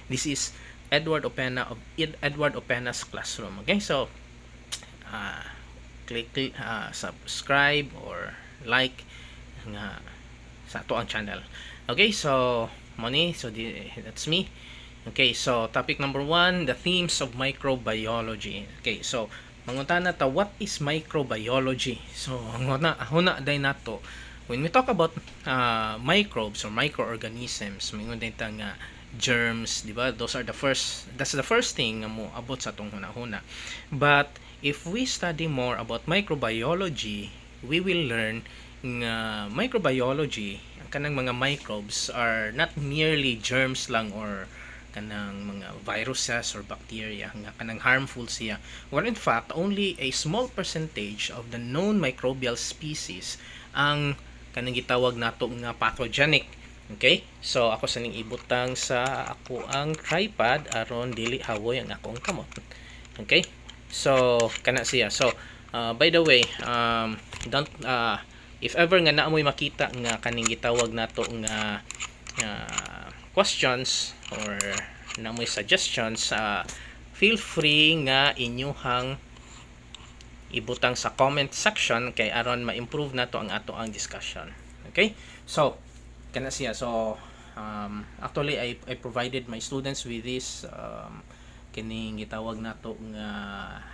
This is Edward Opena of Edward Opena's classroom. Okay, so uh, click subscribe or like nga sa ato ang channel. Okay, so money, so that's me. Okay, so topic number 1, the themes of microbiology. Okay, so mangutana ta, what is microbiology? So huna day nato, when we talk about microbes or microorganisms, mingon din ta nga germs, di ba? That's the first thing nga mo abot sa tong hunahuna. But if we study more about microbiology, we will learn nga microbiology, ang kanang mga microbes are not merely germs lang or kanang mga viruses or bacteria nga kanang harmful siya, where in fact only a small percentage of the known microbial species ang kanang gitawag nato nga pathogenic. Okay, so ako sa ning ibutang sa ako ang tripod aron dili hawoy ang akong kamot. Okay, so kana siya. So by the way, don't if ever nga naamoy makita nga kaning gitawag nato nga questions or naamoy suggestions, feel free nga inyuhang ibutang sa comment section kay aron ma-improve nato ang ato ang discussion. Okay, so kana siya. So actually I provided my students with this kining gitawag nato nga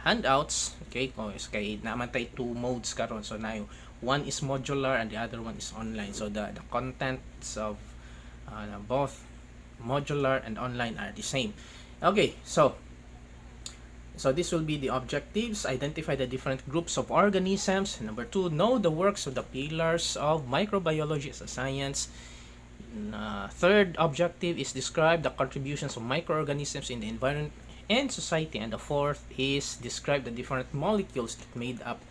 handouts. Okay, kay naman tay two modes karon, so nayo one is modular and the other one is online, so the contents of both modular and online are the same. Okay, so this will be the objectives. Identify the different groups of organisms. Number 2, know the works of the pillars of microbiology as a science. Third objective is describe the contributions of microorganisms in the environment and society. And the fourth is describe the different molecules that made up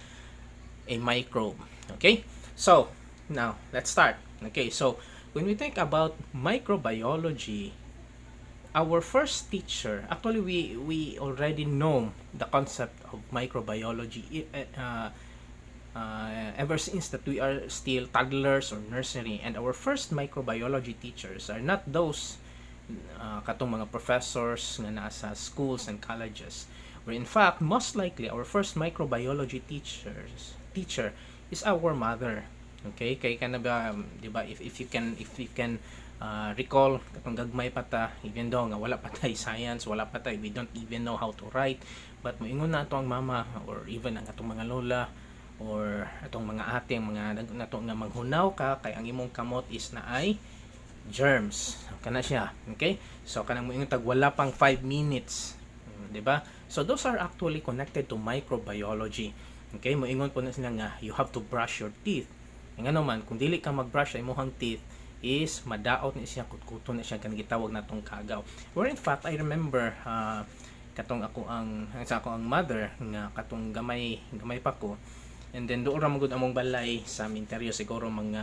a microbe. Okay, so now let's start. Okay, so when we think about microbiology, our first teacher, actually we already know the concept of microbiology ever since that we are still toddlers or nursery, and our first microbiology teachers are not those katong mga professors nga nasa schools and colleges, where in fact most likely our first microbiology teacher is our mother. Okay, kay kana ba, di ba, if you can recall katong gagmay pa ta, even though nga wala pa tay science, wala pa tay, we don't even know how to write, but moingon na ato ang mama or even ang atong mga lola or atong mga ate, mga nato nga maghunaw ka kay ang imong kamot is na ay germs, kana siya. Okay, so kanang moingon tag wala pang 5 minutes, di ba? So those are actually connected to microbiology. Okay, moingon po na sila nga you have to brush your teeth. Nga naman kung dili ka mag-brush sa imong teeth is madaot na siya, kutkuto na siya, kanang gitawag natong kagaw. Where in fact I remember katong ako ang mother nga katong gamay pa ko, and then doon ra magud among balay sa Minteryo, siguro mga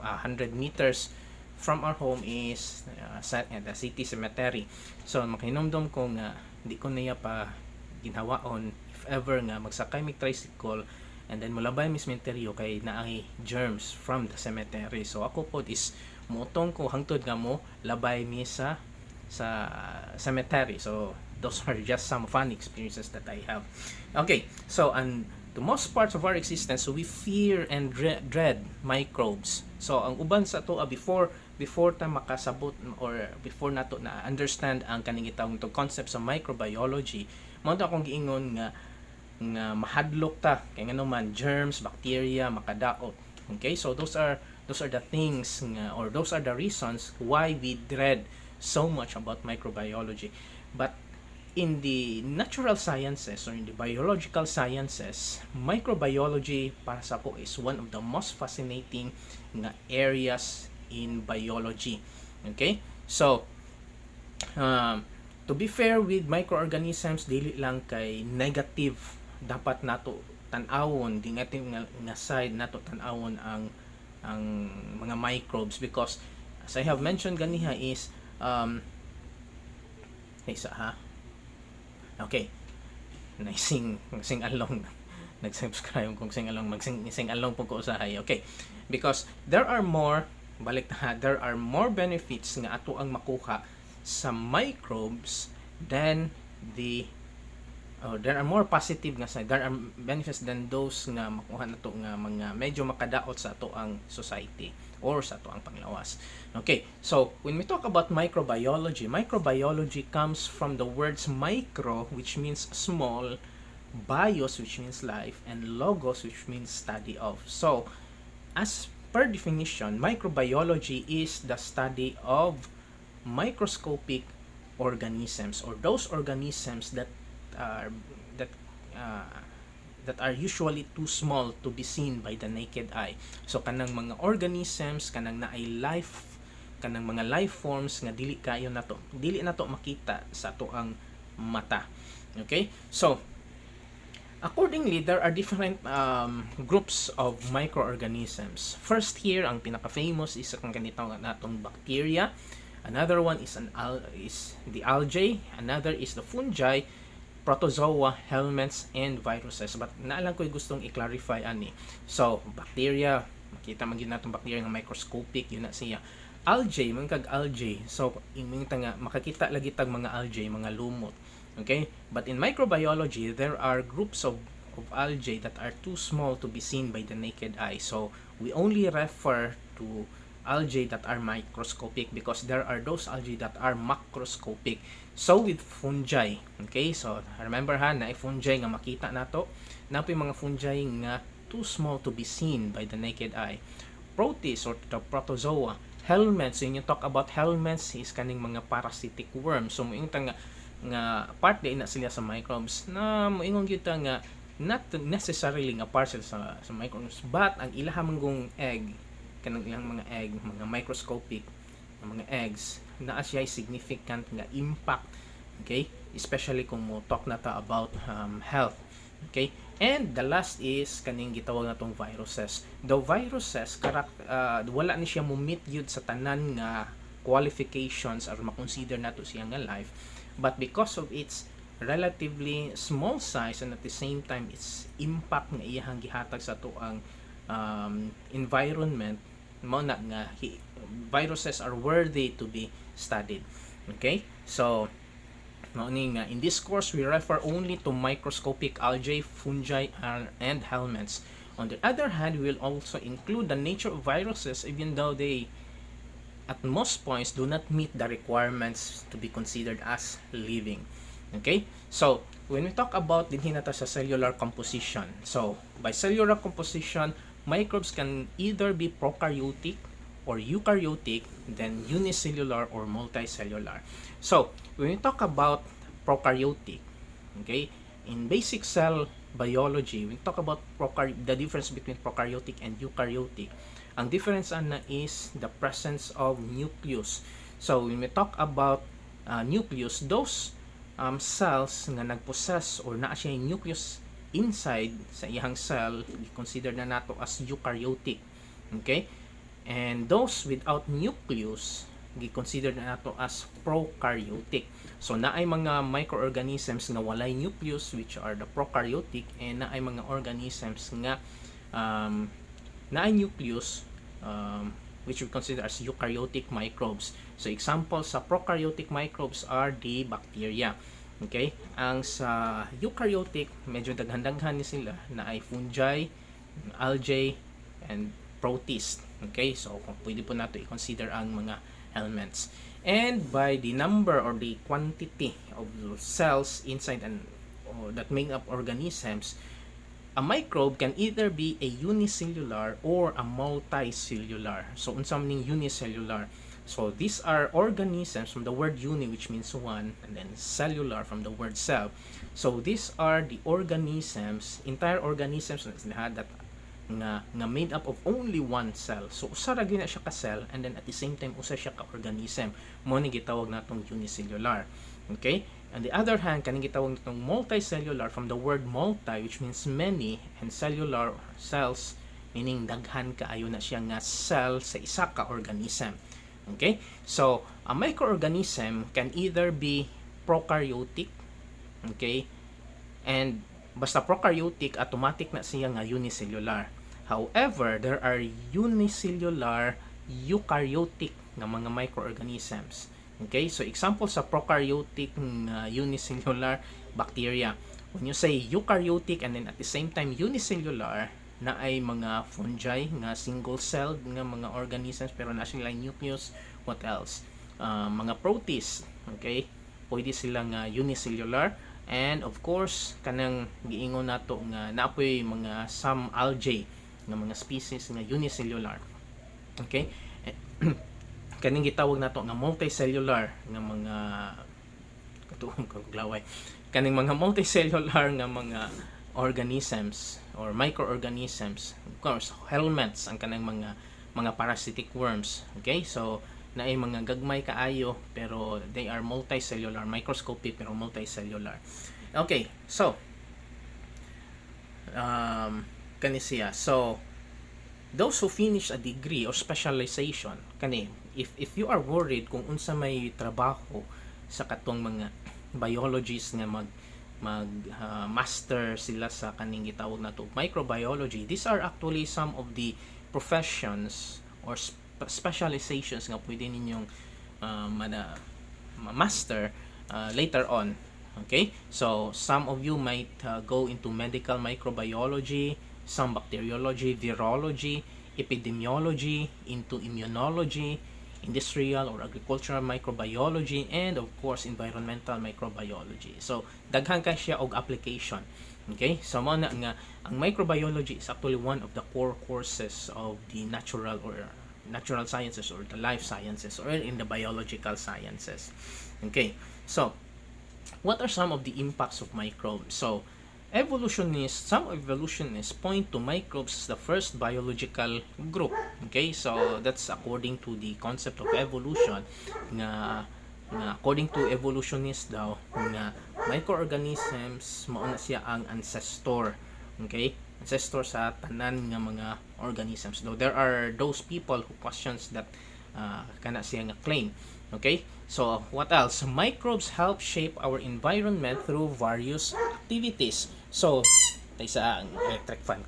100 meters from our home is the city cemetery. So makahinomdom ko nga di ko niya pa ginhawaon if ever nga magsakay mig tricycle and then mulabay mi cemetery kay naay germs from the cemetery. So ako po is mutong ko hangtod nga mo labay mi sa cemetery. So those are just some fun experiences that I have. Okay, so and to most parts of our existence, so we fear and dread microbes. So ang uban sa to before ta makasabot or before nato na understand ang kaning gitawag to concepts of microbiology, mao ta akong giingon nga mahadlok ta kay ngano man germs, bacteria makadaot. Okay, so those are the things nga, or those are the reasons why we dread so much about microbiology. But in the natural sciences or in the biological sciences, microbiology para sa ko is one of the most fascinating nga areas in biology. Okay, so to be fair with microorganisms, dili lang kay negative dapat nato tan-awon, di nga side nato tan-awon ang mga microbes, because as I have mentioned ganiha is okay, sing along nag-subscribe kung sing along sing along po ko usahay. Okay, because there are more benefits nga ato ang makuha sa microbes than the there are more positive nga side, there are benefits than those nga makuha na to nga mga medyo makadaot sa ato ang society or sa ato ang panglawas. Okay, so when we talk about microbiology, microbiology comes from the words micro, which means small, bios, which means life, and logos, which means study of. So as per definition, microbiology is the study of microscopic organisms, or those organisms are that uh, that are usually too small to be seen by the naked eye. So kanang mga organisms, kanang naay life, kanang mga life forms nga dili na to makita sa ato ang mata. Okay, so accordingly, there are different groups of microorganisms. First here, ang pinaka-famous is ang ganitong natong bacteria. Another one is is the algae. Another is the fungi, protozoa, helminths, and viruses. But naalang ko gustong i-clarify ani. So, bacteria, makita man gyud natong bacteria nga microscopic, yun na siya. Algae, mga algae. So, imong nga makakita lagi tag mga algae, mga lumot. Okay? But in microbiology, there are groups of algae that are too small to be seen by the naked eye. So, we only refer to algae that are microscopic because there are those algae that are macroscopic. So with fungi, okay, so remember na fungi nga makita nato, napoy mga fungi nga too small to be seen by the naked eye. Protists or the protozoa, helminths, when you talk about helminths, is kaning mga parasitic worms. So moingon nga part na sila sa microbes, na moingon gyud nga not necessarily nga part sa microbes, but ang ilahamang egg, kanang ilang mga egg, mga microscopic mga eggs, naa siya significant nga impact, okay, especially kung mo talk na ta about health. Okay, and the last is kaning gitawag natong viruses. The viruses wala ni siya mo meet yun sa tanan nga qualifications or makonsider nato siya nga life, but because of its relatively small size and at the same time its impact nga iyang gihatag sa to ang environment, mo na nga viruses are worthy to be studied. Okay, so in this course we refer only to microscopic algae, fungi, and helminths. On the other hand, we will also include the nature of viruses, even though they at most points do not meet the requirements to be considered as living. Okay, so when we talk about dinhi nata sa cellular composition, so by cellular composition, microbes can either be prokaryotic or eukaryotic, then unicellular or multicellular. So, when we talk about prokaryotic, okay, in basic cell biology, we talk about the difference between prokaryotic and eukaryotic. Ang difference is the presence of nucleus. So, when we talk about nucleus, those cells nga nagpossess or naa siya yung nucleus inside sa iyang cell, consider na nato as eukaryotic. Okay, and those without nucleus gi-consider na nato as prokaryotic. So naay mga microorganisms nga walay nucleus, which are the prokaryotic, and naay mga organisms nga naay nucleus, which we consider as eukaryotic microbes. So examples sa prokaryotic microbes are the bacteria. Okay, ang sa eukaryotic medyo daghan-daghan ni sila, na ay fungi, algae, and protists. Okay, so pwede po nato i-consider ang mga helminths. And by the number or the quantity of cells inside and that make up organisms, a microbe can either be a unicellular or a multicellular. So unsa man ning unicellular? So these are organisms from the word uni, which means one, and then cellular from the word cell. So these are the organisms, entire organisms that nga made up of only one cell. So usa ra gyud na siya ka cell, and then at the same time usa siya ka organism. Mo ni gitawag natong unicellular. Okay? On the other hand, kaning gitawag natong multicellular from the word multi, which means many, and cellular, cells, meaning daghan kaayo na siya nga cell sa isa ka organism. Okay? So, a microorganism can either be prokaryotic, okay? And basta prokaryotic, automatic na siya nga unicellular. However, there are unicellular eukaryotic na mga microorganisms. Okay, so example sa prokaryotic unicellular bacteria. When you say eukaryotic and then at the same time unicellular, na ay mga fungi nga single-celled nga mga organisms pero na sila nucleus. What else? Mga protists, okay? Pwede sila nga unicellular, and of course kanang giingon nato nga naapoy mga some algae nga mga species nga unicellular. Okay? Kaning gitawag nato nga multicellular nga mga katuong kaglaway, kaning mga multicellular nga mga organisms or microorganisms, of course helminths ang kanang mga parasitic worms. Okay, so naay mga gagmay kaayo pero they are multicellular, microscopic pero multicellular. Okay, so kani siya. So those who finish a degree or specialization kani, if you are worried kung unsa may trabaho sa katong mga biologists nga mag master sila sa kaning gitawag nato microbiology, these are actually some of the professions or specializations nga pwede ninyong master later on. Okay, so some of you might go into medical microbiology, some bacteriology, virology, epidemiology, into immunology, industrial or agricultural microbiology, and of course environmental microbiology. So daghan ka siya og application. Okay, so mo na nga ang microbiology is actually one of the core courses of the natural sciences or the life sciences or in the biological sciences. Okay, so what are some of the impacts of microbes? So some evolutionists point to microbes as the first biological group. Okay, so that's according to the concept of evolution nga according to evolutionists daw nga microorganisms mao na siya ang ancestor. Okay, ancestor sa tanan nga mga organisms. Though there are those people who questions that kana siya nga claim. Okay, so what else? Microbes help shape our environment through various activities. So sa electric fan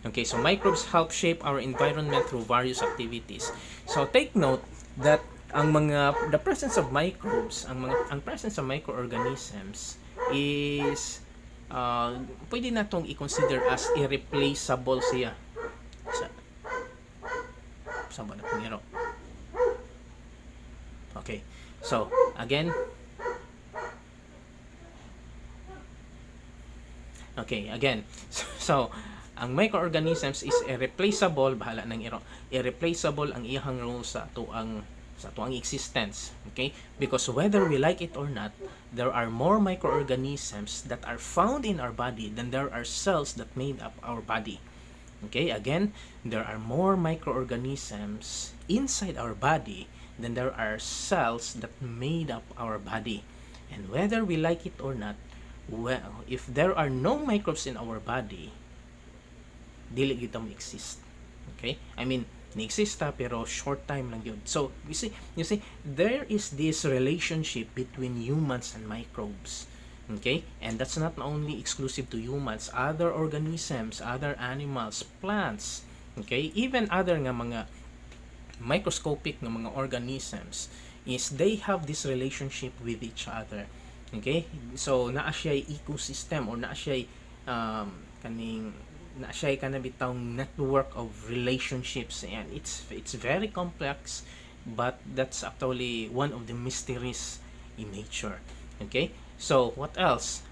okay, so microbes help shape our environment through various activities. So take note that the presence of microbes, ang presence of microorganisms is pwede natong i-consider as irreplaceable siya. Sa ba na pangiro? Okay, so again, so ang microorganisms is irreplaceable, bahala nang irreplaceable ang iyang role sa tuang existence. Okay, because whether we like it or not, there are more microorganisms that are found in our body than there are cells that made up our body. Okay, again, there are more microorganisms inside our body than there are cells that made up our body. And whether we like it or not, well, if there are no microbes in our body, dili gyud mo exist. Okay, I mean ni-exista pero short time lang yun. So you see there is this relationship between humans and microbes. Okay, and that's not only exclusive to humans, other organisms, other animals, plants, okay, even other nga mga microscopic nga mga organisms is they have this relationship with each other. Okay, so naa siya ecosystem or naa siya kanabitang network of relationships, and it's very complex, but that's actually one of the mysteries in nature. Okay, so what else?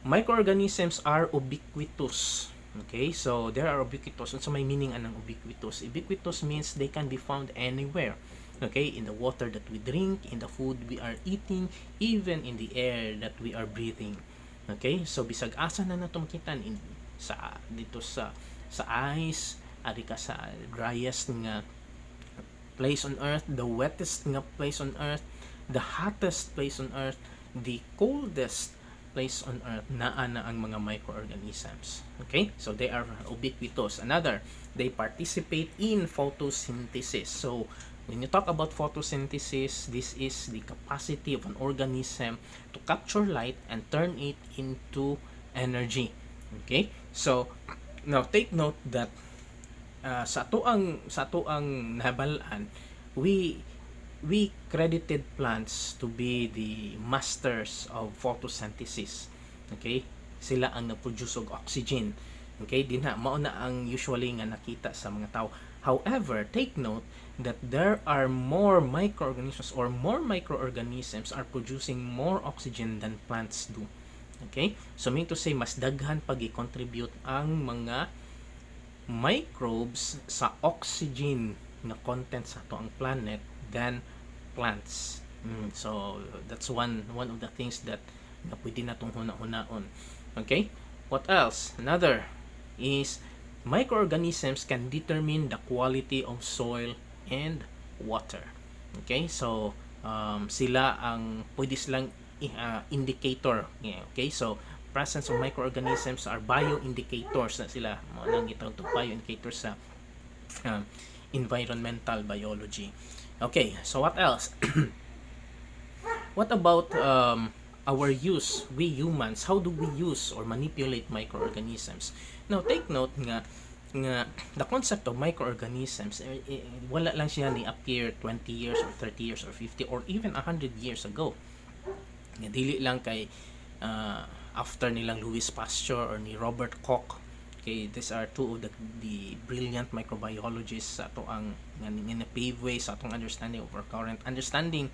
Microorganisms are ubiquitous. Okay, so there are ubiquitous. So may meaning anang ubiquitous? Ubiquitous means they can be found anywhere. Okay, in the water that we drink, in the food we are eating, even in the air that we are breathing. Okay, so bisag asa na nato makitan dito sa ice, ari ka sa driest nga place on earth, the wettest nga place on earth, the hottest place on earth, the coldest place on earth, naa na ang mga microorganisms. Okay, so they are ubiquitous. Another, they participate in photosynthesis. So when you talk about photosynthesis, this is the capacity of an organism to capture light and turn it into energy. Okay, so now take note that sa tuang nabalaan, we we credited plants to be the masters of photosynthesis. Okay? Sila ang nag-produce og oxygen. Okay? Dinha mao na ang usually nga nakita sa mga tao. However, take note that there are more microorganisms or more microorganisms are producing more oxygen than plants do. Okay? So mean to say mas daghan pag i-contribute ang mga microbes sa oxygen na content sa ato ang planet than plants. So that's one of the things that na pwede natong huna-hunaon. Okay? What else? Another is microorganisms can determine the quality of soil and water. Okay? So sila ang pwede silang indicator. Yeah, okay? So presence of microorganisms are bioindicators na sila. Mo nang gitawag bioindicators sa environmental biology. Okay, so what else? What about our use, we humans? How do we use or manipulate microorganisms? Now, take note nga the concept of microorganisms, wala lang siya ni appear 20 years or 30 years or 50 or even 100 years ago. Nga dili lang kay after nilang Louis Pasteur or ni Robert Koch. Okay, these are two of the brilliant microbiologists sa ato ang nga pave way sa atong understanding of our current understanding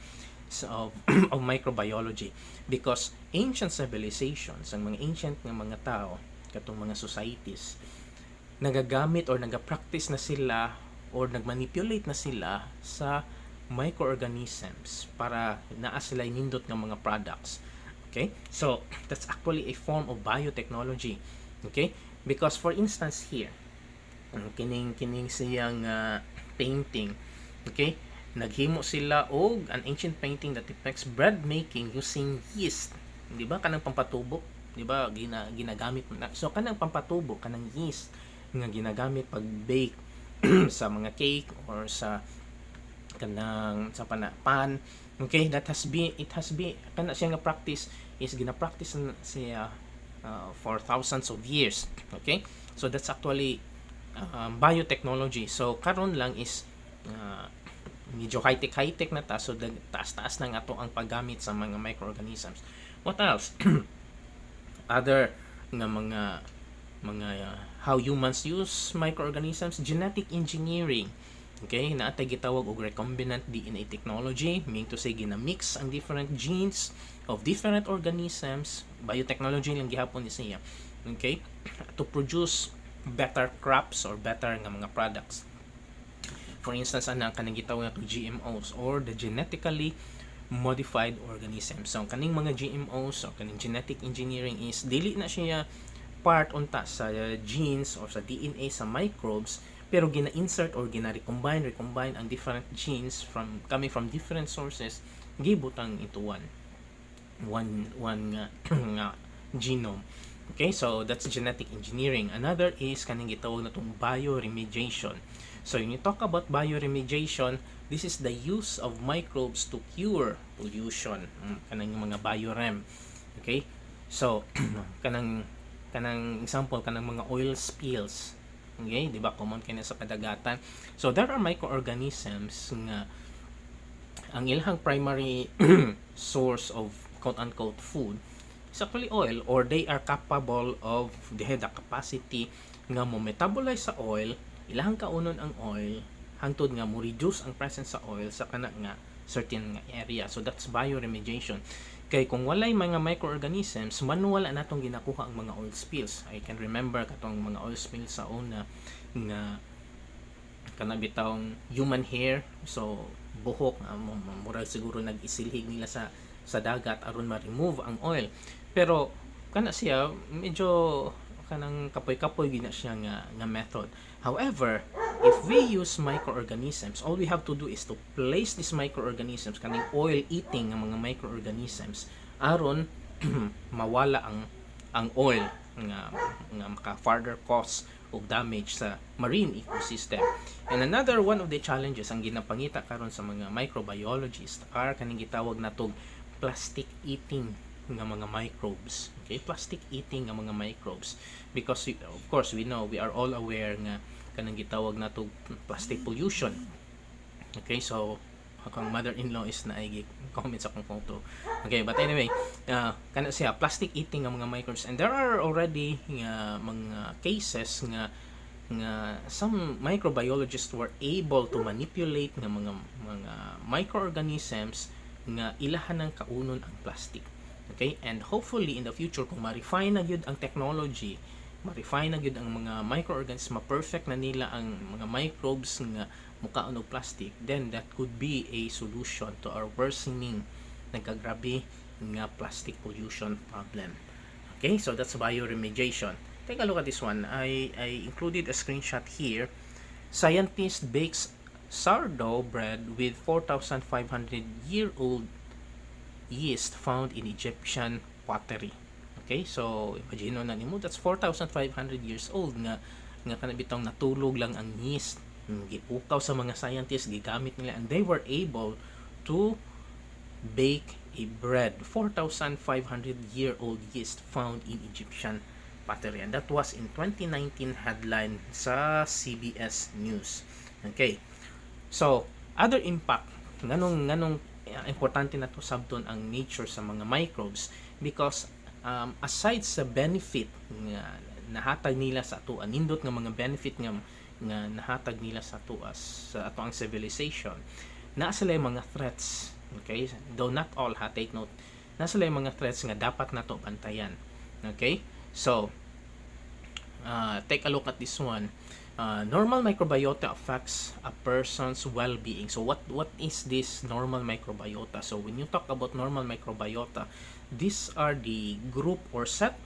of of microbiology, because ancient civilizations, ang mga ancient nga mga tao katong mga societies, nagagamit or nagapractice na sila or nagmanipulate na sila sa microorganisms para naa sila nindot nga mga products. Okay, so that's actually a form of biotechnology. Okay, because for instance here, kining siyang painting, okay, naghimo sila og an ancient painting that depicts bread making using yeast. Di ba kanang pampatubo, di ba ginagamit na. So kanang pampatubo, kanang yeast nga ginagamit pag bake sa mga cake or sa kanang sa pan. Okay, it has been kana siya nga practice is gina-practice siya for thousands of years. Okay, so that's actually biotechnology. So karon lang is medyo high-tech na ta, so taas-taas na nga to ang paggamit sa mga microorganisms. What else? Other nga mga how humans use microorganisms, genetic engineering. Okay, naatay gitawag og recombinant DNA technology, meaning to say gina-mix ang different genes of different organisms. Biotechnology lang gihapon ni siya. Okay, to produce better crops or better nga mga products. For instance, anang kanang gitawag nga GMOs or the genetically modified organisms. So kaning mga GMOs or kaning genetic engineering is dili na siya part unta sa genes or sa DNA sa microbes, pero gina-insert or gina-recombine ang different genes coming from different sources, gibutang into one nga genome. Okay, so that's genetic engineering. Another is kaning gitawag na tong bioremediation. So when you talk about bioremediation, this is the use of microbes to cure pollution. Kanang mga biorem. Okay? So kanang example kanang mga oil spills. Okay, di ba common kaya sa kadagatan. So there are microorganisms nga ang ilang primary source of quote-unquote food is actually oil, or they are capable of, they have the capacity nga mo metabolize sa oil, ilang kaunon ang oil hangtod nga mo reduce ang presence sa oil sa kana nga certain nga area. So that's bioremediation. Kay kung walay mga microorganisms, manual natong ginakuha ang mga oil spills. I can remember katong mga oil spills sa una nga kanang bitawng human hair, so buhok murag siguro nag-isilhig nila sa dagat aron ma-remove ang oil. Pero kana siya medyo kanang kapoy-kapoy gina siya nga method. However, if we use microorganisms, all we have to do is to place these microorganisms, kaning oil-eating nga mga microorganisms, aron mawala ang oil nga maka further cause of damage sa marine ecosystem. And another one of the challenges ang ginapangita karon sa mga microbiologists are kaning gitawag natog plastic eating nga mga microbes. Okay, plastic eating nga mga microbes, because of course we know, we are all aware nga kanang gitawag nato plastic pollution. Okay, so akong mother-in-law is na ay comment sa akong photo. Okay, but anyway, kana siya plastic eating nga mga microbes, and there are already nga mga cases nga some microbiologists were able to manipulate nga mga microorganisms nga ilahan ng kaunon ang plastic. Okay, and hopefully in the future kung ma-refine na gyud ang technology, ma-refine na gyud ang mga microorganisms, ma-perfect na nila ang mga microbes nga mukaon og plastic, then that could be a solution to our worsening nagkagrabe nga plastic pollution problem. Okay, so that's bioremediation. Take a look at this one. I included a screenshot here. Scientist bakes sourdough bread with 4,500-year-old yeast found in Egyptian pottery. Okay, so imagine na nimo, that's 4,500 years old nga kanabitong natulog lang ang yeast. Gipukaw sa mga scientists, gigamit nila, and they were able to bake a bread. 4,500-year-old yeast found in Egyptian pottery, and that was in 2019 headline sa CBS News. Okay, so other impact nganong importante na to sabton ang nature sa mga microbes, because aside sa benefit nga nahatag nila sa ato, nindot nga mga benefit nga nahatag nila sa ato sa ato ang civilization, naa sila mga threats. Okay, though not all, take note, naa sila mga threats nga dapat nato bantayan. Okay, so take a look at this one. Normal microbiota affects a person's well-being. So what is this normal microbiota? So when you talk about normal microbiota, these are the group or set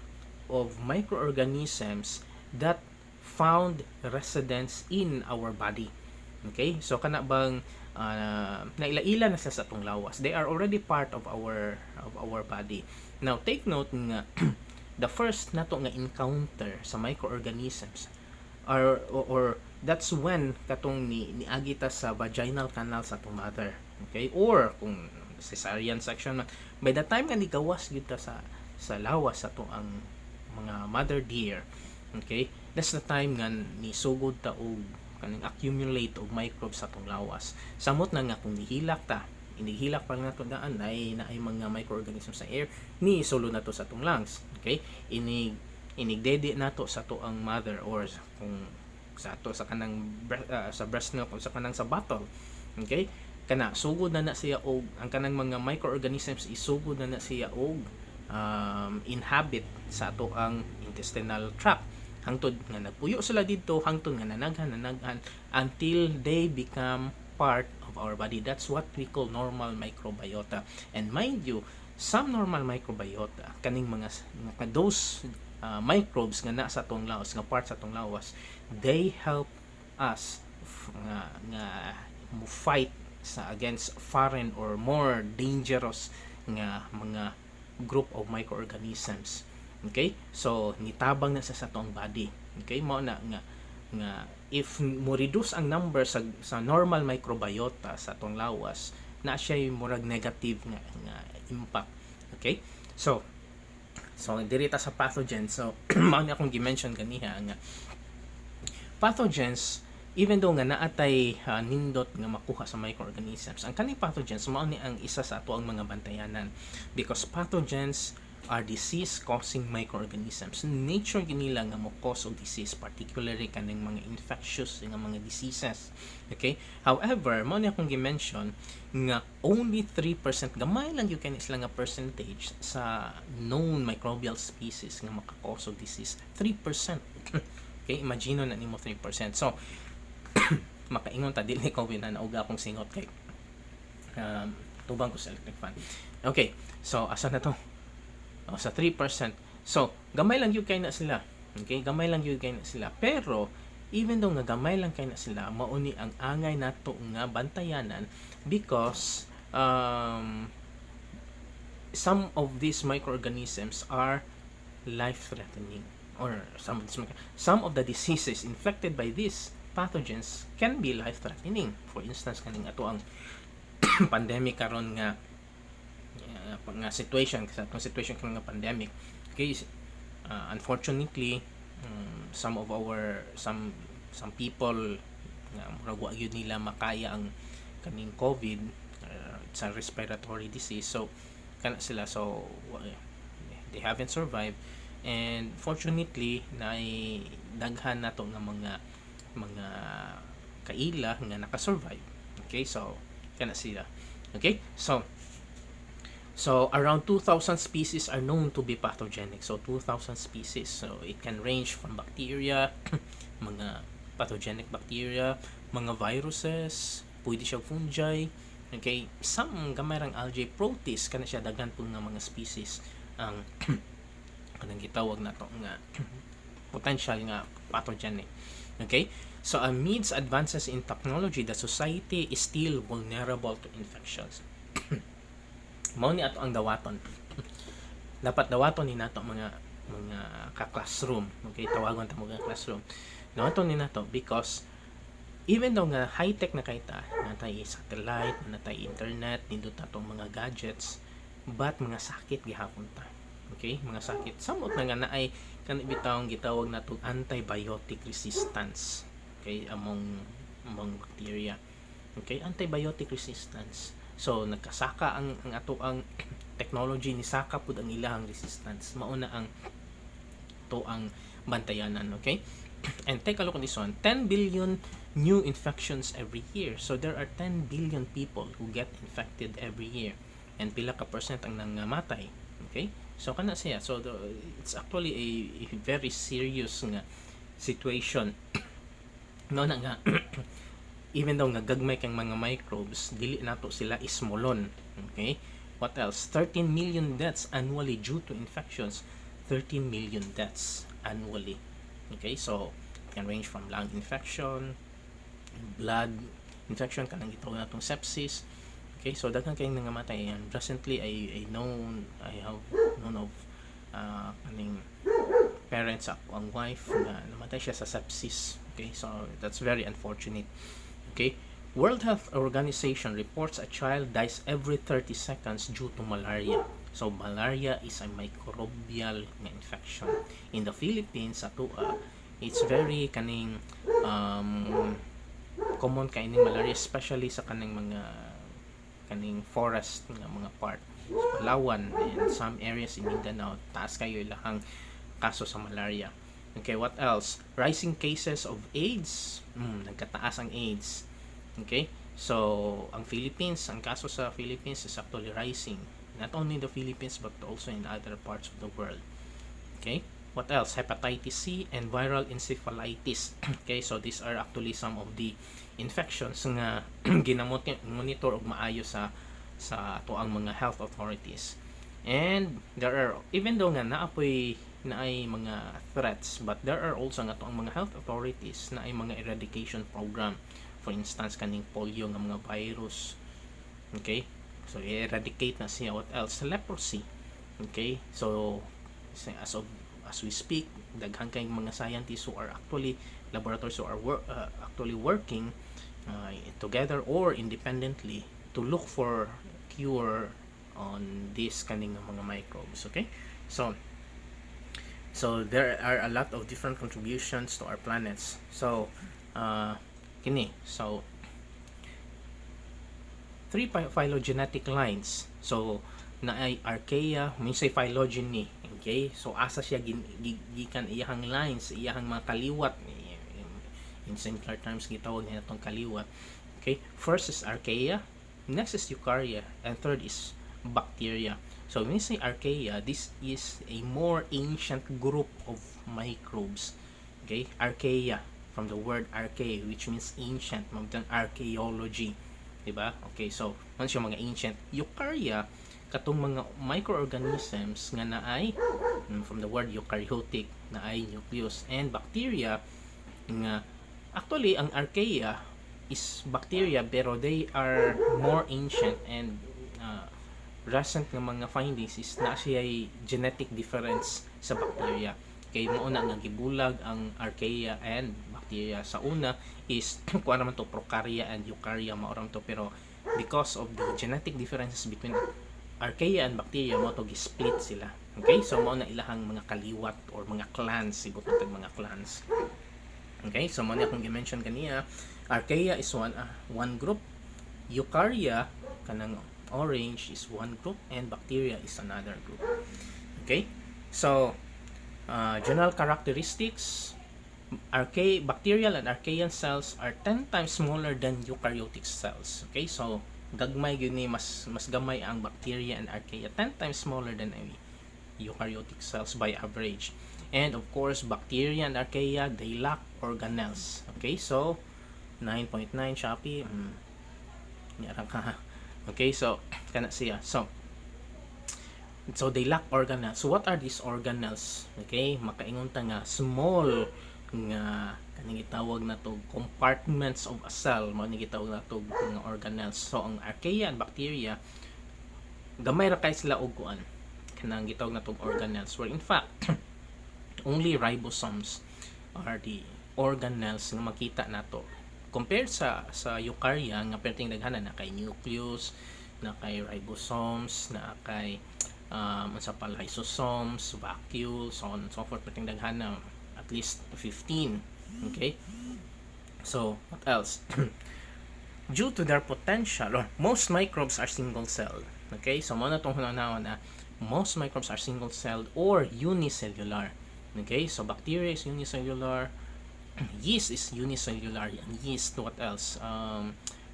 of microorganisms that found residence in our body. Okay, so kana bang naila-ila na sa atong lawas, they are already part of our body. Now take note nga the first nato nga encounter sa microorganisms or that's when katong niagi ta sa vaginal canal sa atong mother. Okay, or kung cesarean section, by the time nga nigawas gyud ta sa lawas sa ato ang mga mother dear, okay, that's the time nga ni sugod ta og kanang accumulate og microbes sa atong lawas. Samot na nga kung nihilak ta, inihilak pa nga to daan ay mga microorganisms sa air, ni solo na to sa atong lungs. Okay, inigdede nato sa to ang mother, or kung sa to sa kanang sa breast milk, o sa kanang sa bottle. Okay, kana sugod na siya og ang kanang mga microorganisms isugod na siya og inhabit sa ato ang intestinal tract, hangtod nga nagpuyo sila dito, hangtod nga nanaghan until they become part of our body. That's what we call normal microbiota. And mind you, some normal microbiota, kaning mga those microbes nga nasa atong lawas, nga part sa atong lawas, they help us nga fight against foreign or more dangerous nga mga group of microorganisms. Okay, so nitabang na sa atong body. Okay, mo na nga if mo reduce ang number sa normal microbiota sa atong lawas, na siya yung murag negative nga impact. Okay, so dirita sa pathogens. So mao ni akong gi-mention kaniha nga pathogens, even though nga naatay nindot nga makuha sa microorganisms, ang kaning pathogens mao ni ang isa sa ato ang mga bantayanan, because pathogens are disease-causing microorganisms. Nature ginila nga mo cause of disease, particularly kaning mga infectious nga mga diseases. Okay? However, mo ni akong gi-mention nga only 3%, gamay lang yung kanis lang nga percentage sa known microbial species nga maka-cause of disease. 3%. Okay? Imagine na nimo 3%. So, makaingon ta dili ko na nauga akong singot kay tubang ko sa electric fan. Okay, so asa na to? Sa 3%. So gamay lang yung kay na sila. Okay, gamay lang yung kay na sila, pero even though nga gamay lang kay na sila, mauni ang angay nato nga bantayanan, because some of these microorganisms are life threatening, or some of the diseases infected by these pathogens can be life-threatening. For instance, kaning ato ang pandemic karon nga situation, kasi atong situation karon nga pandemic. Okay, unfortunately, some people nga murag wa gyud nila makaya ang kaning COVID, sa respiratory disease. So kana sila, so they haven't survived, and fortunately na daghan nato nga mga kaila nga naka-survive. Okay, so kana sila. Okay, so around 2,000 species are known to be pathogenic. So 2,000 species. So it can range from bacteria, mga pathogenic bacteria, mga viruses, pwede siya fungi. Okay, some gamay rang algae, protists, kana siya daghan po nga mga species ang kanang gitawag nato nga potential nga pathogenic. Okay, so amidst advances in technology, the society is still vulnerable to infections. Mao ni ato ang dawaton. Dapat dawaton ni nato mga ka-classroom. Okay, tawagon ta mga classroom. Dawaton ni nato because even though nga high-tech na kita, natay satellite, natay internet, nindot natong mga gadgets, but mga sakit gihapon ta. Okay, mga sakit. Samot na nga naay kanibitawong gitawag natong antibiotic resistance. Okay, among bacteria. Okay, antibiotic resistance. So nagkasaka ang ato ang technology ni saka pud ang ilahang resistance. Mauna ang to ang bantayanan, okay? And take a look at this one. 10 billion new infections every year. So there are 10 billion people who get infected every year. And pila ka percent ang nangamatay. Okay? So kana siya. So it's actually a very serious nga situation. No na nga even though nga gagmay kang mga microbes, dili nato sila ismolon. Okay? What else? 13 million deaths annually due to infections. 13 million deaths annually. Okay? So, it can range from lung infection, blood infection, kanang gitawag natong sepsis. Okay? So, daghan kayong nangamatay. And recently, I have known of kaning parents ang wife na namatay siya sa sepsis. Okay? So, that's very unfortunate. Okay, World Health Organization reports a child dies every 30 seconds due to malaria. So malaria is a microbial infection. In the Philippines, it's very kaning common kaining malaria, especially sa kaning forest nga mga part. So, Palawan and some areas in Mindanao, taas kayo ilahang kaso sa malaria. Okay, what else? Rising cases of AIDS. Nagkataas ang AIDS. Okay? So, ang kaso sa Philippines is actually rising. Not only in the Philippines but also in other parts of the world. Okay? What else? Hepatitis C and viral encephalitis. Okay, so these are actually some of the infections nga ginamonitor og maayo sa ato ang mga health authorities. And there are, even though nga naay mga threats, but there are also nga to ang mga health authorities na ay mga eradication program. For instance, kaning polio nga mga virus. Okay? So, eradicate na siya. What else? Leprosy. Okay? So, as we speak, daghan kayong mga scientists who are actually laboratories who are actually working together or independently to look for cure on this kaning mga microbes. Okay? So there are a lot of different contributions to our planets. So kini, so 3 phylogenetic lines. So naay archaea, minsay phylogeny. Okay? So asa siya gikan iyahang lines, iyahang mga kaliwat. In simpler terms gitawag niya itong kaliwat. Okay? First is archaea, next is eukarya, and third is bacteria. So when we say archaea, this is a more ancient group of microbes. Okay? Archaea, from the word archae, which means ancient, magdang archaeology. Diba? Okay, so once yung mga ancient. Eukarya, katong mga microorganisms nga naay, from the word eukaryotic, naay nucleus. And bacteria, nga actually ang archaea is bacteria pero they are more ancient and recent nga mga findings is na siya genetic difference sa bacteria. Kay mauna nga gibulag ang archaea and bacteria. Sa una is kuha naman to prokarya and eukarya maoram to, pero because of the genetic differences between archaea and bacteria mo to gi-split sila. Okay? So mao na ilahang mga kaliwat or mga clans, sibot natag mga clans. Okay? So mao na akong gi-mention kaniya. Archaea is one group. Eukarya kanang orange is one group and bacteria is another group. Okay, so general characteristics: bacterial and archaean cells are 10 times smaller than eukaryotic cells. Okay, so gagmay yun ni mas gamay ang bacteria and archaea, 10 times smaller than eukaryotic cells by average. And of course, bacteria and archaea, they lack organelles. Okay, so 9.9 Shopee. Okay, so kana siya. So they lack organelles. So what are these organelles? Okay, makaingon ta nga small nga kaning gitawag na to compartments of a cell, mo ni gitawag na to nga organelles. So ang archaea and bacteria, gamay ra kay sila og kuan kanang gitawag na to organelles, where in fact only ribosomes are the organelles nga makita nato compared sa eukarya nga perting daghanan na kay nucleus, na kay ribosomes, na kay sa lysosomes, vacuoles, so on and so forth, perting daghanan at least 15. Okay, so what else? Due to their potential, most microbes are single celled. Okay, so mo na tong hunanawan na most microbes are single celled or unicellular. Okay, so bacteria is unicellular, yeast is unicellular, and yeast, what else?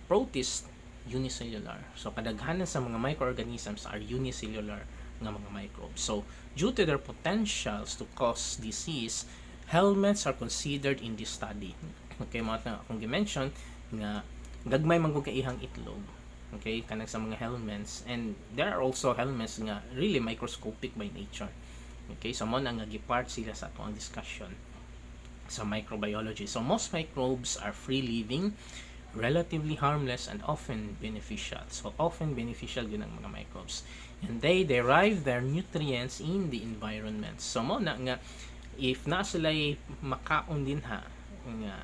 Protist, unicellular. So kadaghanan sa mga microorganisms are unicellular nga mga microbes. So due to their potentials to cause disease, helminths are considered in this study. Okay, mga na akong gi-mention nga gagmay man kay ihang itlog. Okay, kanang sa mga helminths, and there are also helminths nga really microscopic by nature. Okay, so mo na nga gipart sila sa atong discussion sa microbiology. So most microbes are free living, relatively harmless, and often beneficial. So often beneficial yun ang mga microbes, and they derive their nutrients in the environment. So mo na nga if na sila makaon din ha nga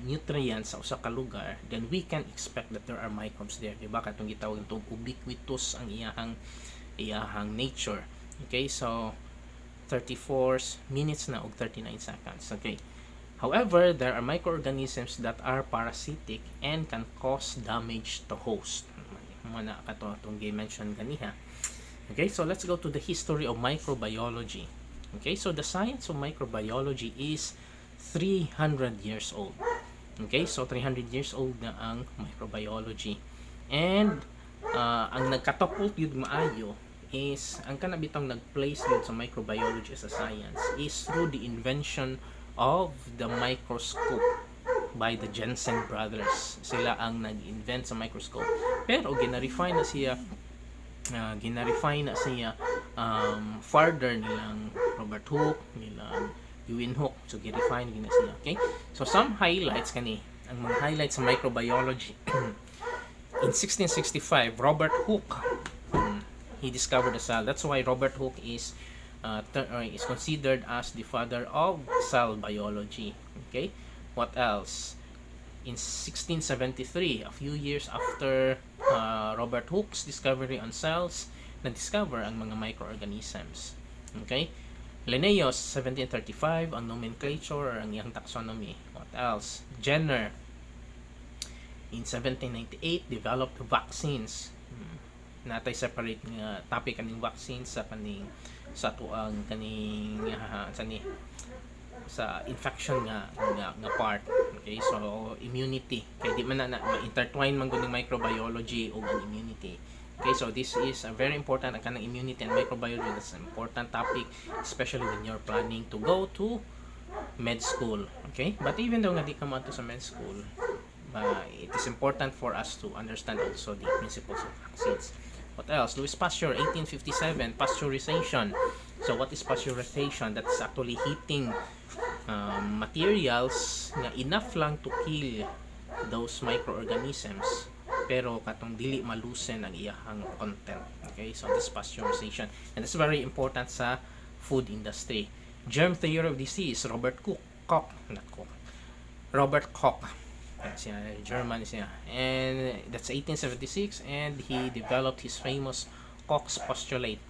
nutrients sa usa ka lugar, then we can expect that there are microbes there, diba? Katong gitawag itong ubiquitous ang iyahang nature. Okay, so 34 minutes na og 39 seconds. Okay, however, there are microorganisms that are parasitic and can cause damage to host. Muna kato itong mention ganiha. Okay, so let's go to the history of microbiology. Okay, so the science of microbiology is 300 years old. Okay, so 300 years old na ang microbiology. And ang nagkatapult yun maayo is, ang kanabitang nag-place yun sa microbiology as a science is through the invention of the microscope by the Jensen brothers. Sila ang nag-invent sa microscope. Pero ginarefine na siya further nilang Robert Hooke, nilang Ewan Hooke. So gi-refine gina siya. Okay? So some highlights kani, ang mga highlights sa microbiology. In 1665, Robert Hooke, he discovered the cell. That's why Robert Hooke is considered as the father of cell biology. Okay? What else? In 1673, a few years after Robert Hooke's discovery on cells, na-discover ang mga microorganisms. Okay? Linnaeus, 1735, ang nomenclature or ang iyang taxonomy. What else? Jenner, in 1798, developed vaccines. Natay separate nga topic kaning vaccines sa kaning sa tuang kaning sa infection nga part. Okay, so immunity kay di man na ma-intertwine man gud microbiology ug ang immunity. Okay, so this is a very important, ang kanang immunity and microbiology. That's an important topic, especially when you're planning to go to med school. Okay, but even though nga di ka mo sa med school, it is important for us to understand also the principles of vaccines. What else? Louis Pasteur, 1857, pasteurization. So what is pasteurization? That's actually heating materials nga enough lang to kill those microorganisms, pero katong dili malusen ang iyahang content. Okay, so this pasteurization, and it's very important sa food industry. Germ theory of disease, Robert Koch, siya, German siya, and that's 1876, and he developed his famous Koch's postulate.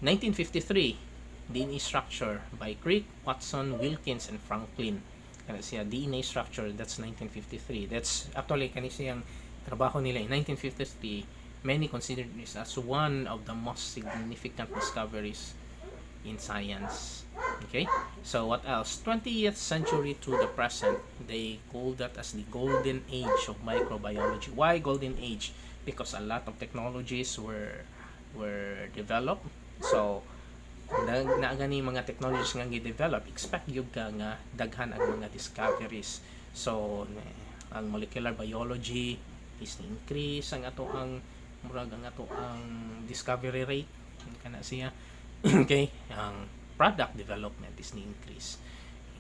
1953, DNA structure by Crick, Watson, Wilkins, and Franklin. Kana siya DNA structure, that's 1953. That's actually kani siyang trabaho nila in 1953 many consider this as one of the most significant discoveries in science. Okay, so what else? 20th century to the present, they call that as the golden age of microbiology. Why golden age? Because a lot of technologies were developed. So na gani mga technologies nga gi-develop, expect gyud ka nga daghan ang mga discoveries. So ang molecular biology is increase ang ato ang murag ang ato ang discovery rate kana siya. Okay, ang product development is ni increase.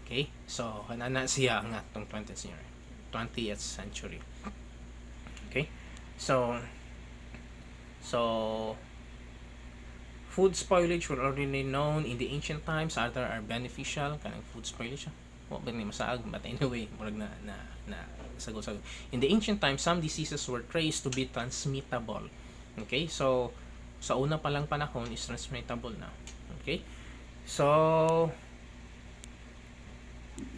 Okay, so kana siya ang atong 20th century. Okay, so food spoilage were already known in the ancient times. Other are beneficial kanang food spoilage. Wa ba ni masaag, but anyway murag na sago-sago. In the ancient times, some diseases were traced to be transmittable. Okay, so sa una pa lang panahon is transmittable na. Okay, so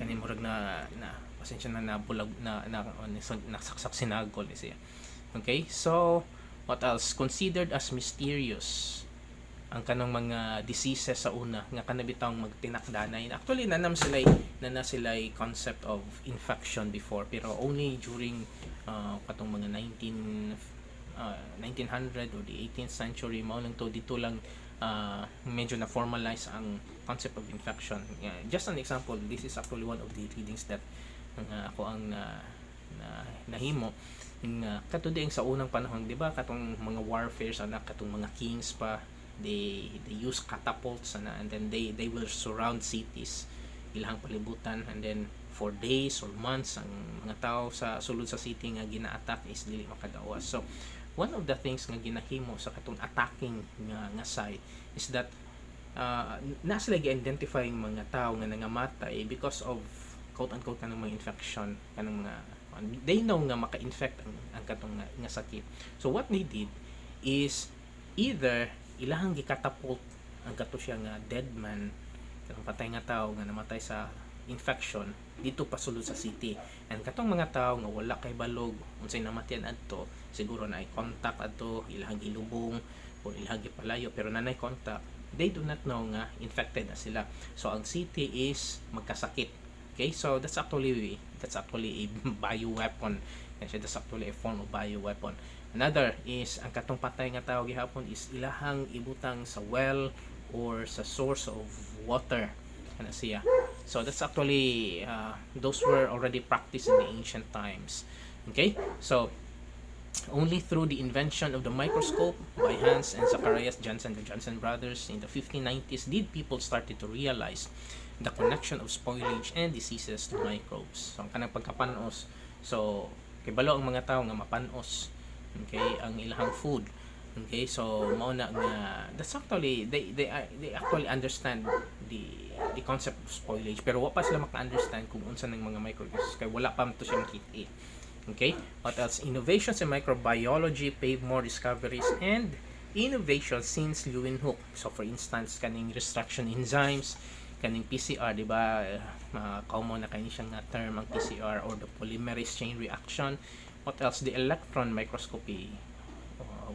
kani murag na pasensya na nabulag na nasaksak sinagol siya. Okay, so what else? Considered as mysterious ang kanang mga diseases sa una nga kanabitang magtinakdanay. Actually na sila'y concept of infection before, pero only during katong mga 1900 or the 18th century mao lang to dito lang medyo na formalize ang concept of infection. Just an example, this is actually one of the readings that ako ang nahimo in katuding sa unang panahon, di ba, katong mga warfares anak katong mga kings pa, they use catapults and then they will surround cities ilang palibutan, and then for days or months ang mga tao sa sulod sa city nga gina-attack is dili makagawas. So one of the things nga ginahimo sa katong attacking nga site is that na sila gi-identifying mga tao nga nangamatay because of quote-unquote kanang mga infection, kanang mga they know nga maka-infect ang katong nga sakit. So what they did is either ilahang gikatapult ang kato siya nga dead man, katong patay nga tao nga namatay sa infection dito pasulod sa city, and katong mga tao nga wala kay balog unsay namatyan adto, siguro na ay contact adto, ilahang ilubong o ilahang gipalayo, pero nanay contact, they do not know nga infected na sila. So ang city is magkasakit. Okay, so that's actually a bioweapon. That's actually a form of bioweapon. Another is ang katong patay nga tao gihapon is ilahang ibutang sa well or sa source of water kana siya. So that's actually those were already practiced in the ancient times. Okay, so only through the invention of the microscope by Hans and Zacharias Janssen, the Janssen brothers, in the 1590s did people started to realize the connection of spoilage and diseases to microbes. So ang kanang pagkapanos, so kay balo ang mga tao nga mapanos, okay, ang ilahang food. Okay, so mao na nga that's actually they actually understand the concept of spoilage, pero wa pa sila maka-understand kung unsa ng mga microbes kay wala pa to siya makita. Okay, what else? Innovations in microbiology paved more discoveries and innovations since Leeuwenhoek. So for instance, kaning restriction enzymes, kaning PCR, di ba, common na kanin siyang term ang PCR, or the polymerase chain reaction. What else? The electron microscopy,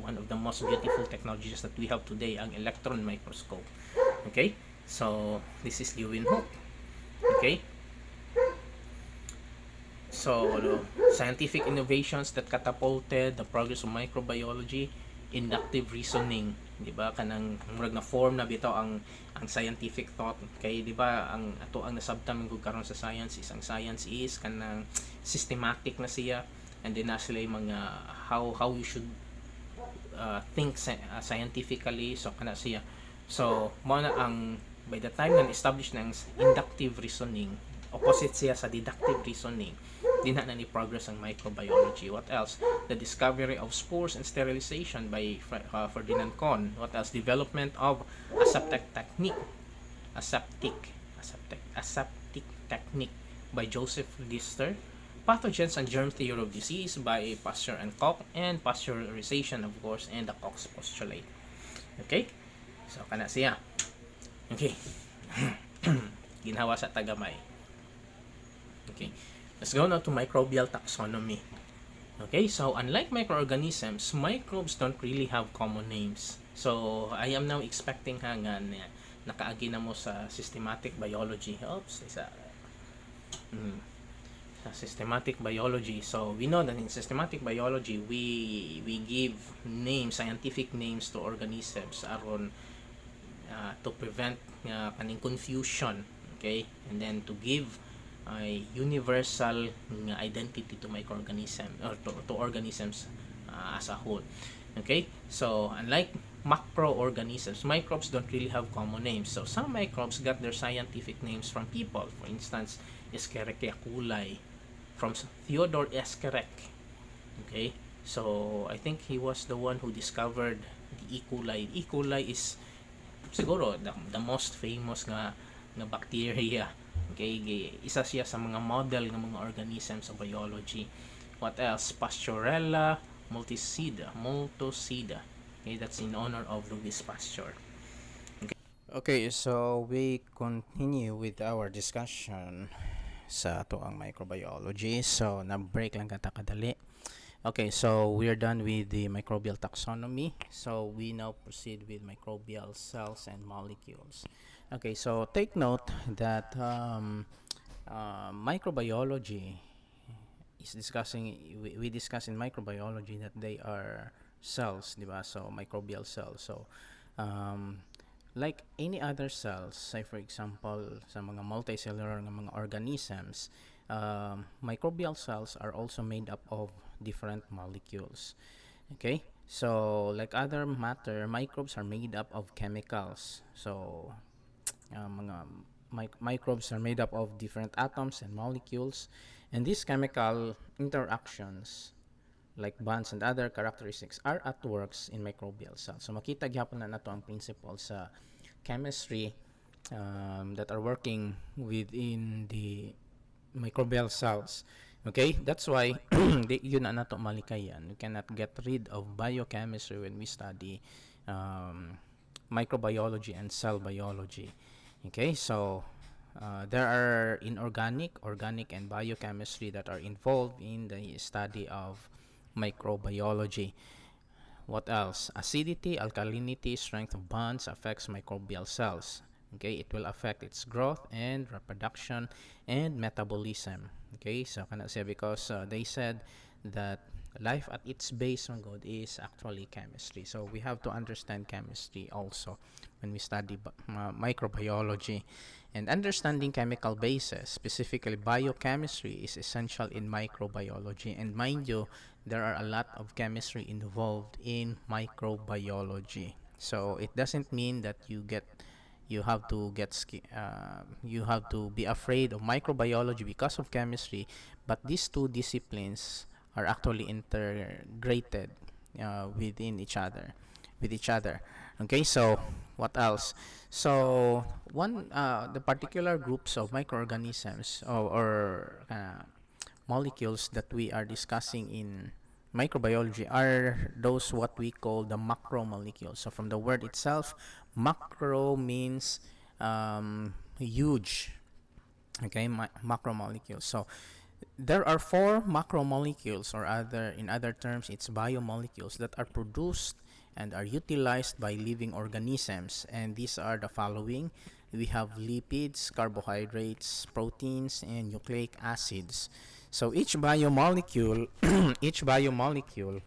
one of the most beautiful technologies that we have today, ang electron microscope. Okay, so this is Leeuwenhoek. Okay, so scientific innovations that catapulted the progress of microbiology, inductive reasoning, di ba, kanang murag na form na bitaw ang scientific thought. Kay di ba ang ato ang nasabtan gud karon sa science is kanang systematic na siya, and then na sila mga how you should think scientifically. So kana siya, so mo na ang by the time na establish ng inductive reasoning, opposite siya sa deductive reasoning, dinha na ni progress ang microbiology. What else? The discovery of spores and sterilization by Ferdinand Kohn. What else? Development of aseptic technique by Joseph Lister. Pathogens and germ theory of disease by Pasteur and Koch, and pasteurization, of course, and the Koch's postulate. Okay, so kana siya. Okay. Ginawa sa tagamay. Okay, let's go now to microbial taxonomy. Okay, so unlike microorganisms, microbes don't really have common names. So I am now expecting nakaagi na mo sa systematic biology. Oops, sa systematic biology. So we know that in systematic biology, we give names, scientific names to organisms aron to prevent kaning confusion, okay, and then to give a universal identity to microorganism or to organisms as a whole. Okay, so unlike macroorganisms, microbes don't really have common names. So some microbes got their scientific names from people. For instance, Escherichia coli from Theodore Escherich. Okay, so I think he was the one who discovered the E. coli. E. coli is siguro the most famous nga bacteria. Okay, isa siya sa mga model ng mga organisms sa biology. What else? Pastorella multocida. Okay, that's in honor of Louis Pasteur. Okay, so we continue with our discussion sa ato ang microbiology. So, na-break lang kata kadali. Okay, so we are done with the microbial taxonomy. So, we now proceed with microbial cells and molecules. Okay, so take note that microbiology is discussing, we discuss in microbiology that they are cells, di ba? So, microbial cells. So, um, like any other cells, say for example, sa mga multicellular ng mga organisms, microbial cells are also made up of different molecules. Okay? So, like other matter, microbes are made up of chemicals. So, mga microbes are made up of different atoms and molecules, and these chemical interactions like bonds and other characteristics are at works in microbial cells. So makita gyapon na nato ang principle sa chemistry that are working within the microbial cells. Okay, that's why yun na nato malikayan. We cannot get rid of biochemistry when we study microbiology and cell biology. Okay, so there are inorganic, organic, and biochemistry that are involved in the study of microbiology. What else? Acidity, alkalinity, strength of bonds affects microbial cells. Okay, it will affect its growth and reproduction and metabolism. Okay, so kana siya because they said that life at its base on God is actually chemistry. So we have to understand chemistry also when we study microbiology. And understanding chemical bases, specifically biochemistry, is essential in microbiology. And mind you, there are a lot of chemistry involved in microbiology. So it doesn't mean that you have to be afraid of microbiology because of chemistry, but these two disciplines are actually integrated within each other with each other. Okay, so what else? So one the particular groups of microorganisms or molecules that we are discussing in microbiology are those what we call the macromolecules. So from the word itself, macro means huge. Okay, macromolecules. So there are four macromolecules, or other in other terms, it's biomolecules that are produced and are utilized by living organisms, and these are the following. We have lipids, carbohydrates, proteins, and nucleic acids. So each biomolecule each biomolecule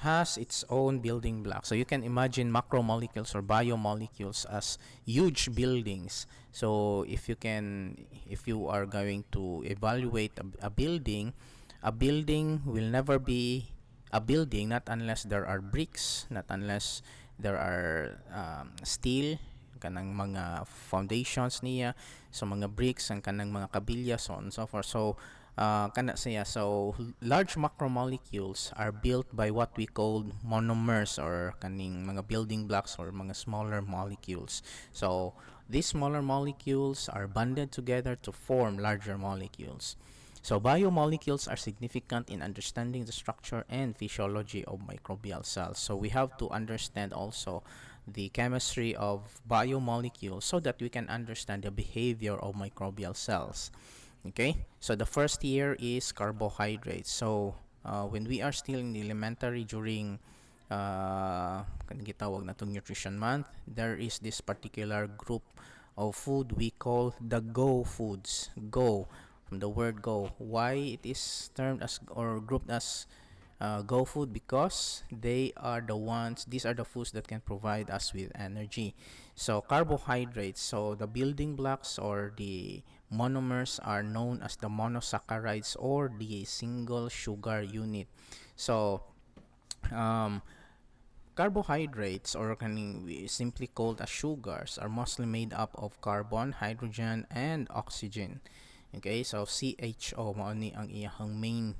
has its own building block. So you can imagine macromolecules or biomolecules as huge buildings. So if you are going to evaluate a building will never be a building not unless there are bricks, not unless there are steel, kanang mga foundations niya, so mga bricks ang kanang mga kabilya, so on and so forth. So kana siya. So large macromolecules are built by what we call monomers, or kaning mga building blocks or mga smaller molecules. So these smaller molecules are bonded together to form larger molecules. So biomolecules are significant in understanding the structure and physiology of microbial cells. So we have to understand also the chemistry of biomolecules so that we can understand the behavior of microbial cells. Okay, so the first here is carbohydrates. So when we are still in the elementary during kanang gitawag na tong nutrition month, there is this particular group of food we call the go foods. Go, from the word go. Why it is termed as or grouped as go food? Because these are the foods that can provide us with energy. So carbohydrates, so the building blocks or the monomers are known as the monosaccharides or the single sugar unit. So um, carbohydrates, or kaning we simply called as sugars, are mostly made up of carbon, hydrogen, and oxygen. Okay, so CHO mao ni ang iyang main